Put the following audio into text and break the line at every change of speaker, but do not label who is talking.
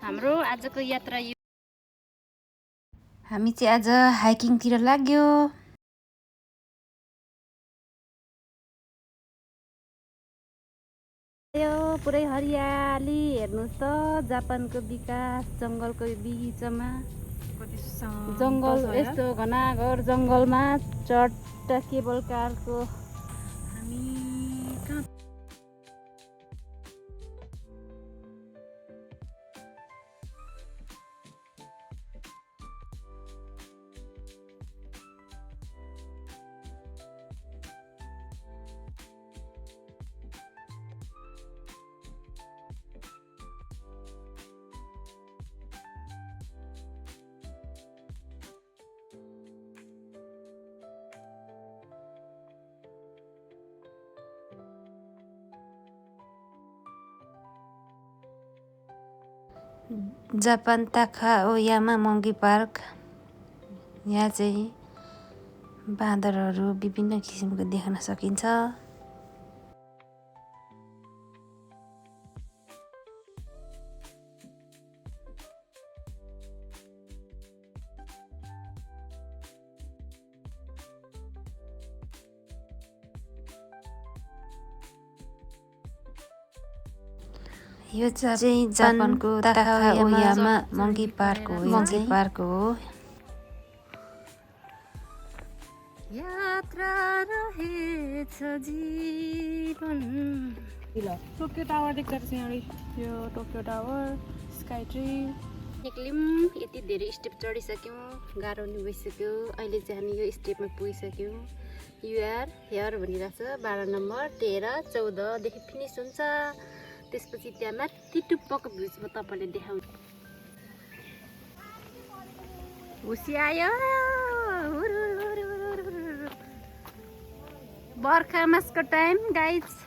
हाम्रो आजको यात्रा यो
हामी चाहिँ आज हाइकिङतिर लाग्यो।
यो पुरै हरियाली हेर्नुहोस् त, जापानको विकास जङ्गलको बिचमा जङ्गल यस्तो घनाघर जङ्गलमा चट्टा केबल कारको हामी कहाँ
जापान ताकाओयामा मङ्की पार्क। यहाँ चाहिँ बाँदरहरू विभिन्न किसिमको देख्न सकिन्छ। यो चाहिँ जापानको ताकाओयामा मङ्की पार्क हो।
यात्रा रहेछ जीवन। टोकियो टावर देख्छ यहाँले, यो टोकियो टावर, स्काई ट्री। निक्ल्यौँ, यति धेरै स्टेप चढिसक्यौँ, गाह्रो नि भइसक्यो। अहिले चाहिँ हामी यो स्टेपमा पुगिसक्यौँ। युआर हेयर भनिरहेको छ, 12 नम्बर 13 14देखि फिनिस हुन्छ। त्यसपछि त्यहाँ माथि टुप्पोको भ्यूज म तपाईँले देखाउँछु। हुसी आयो, बर्खा मासको टाइम गाइज।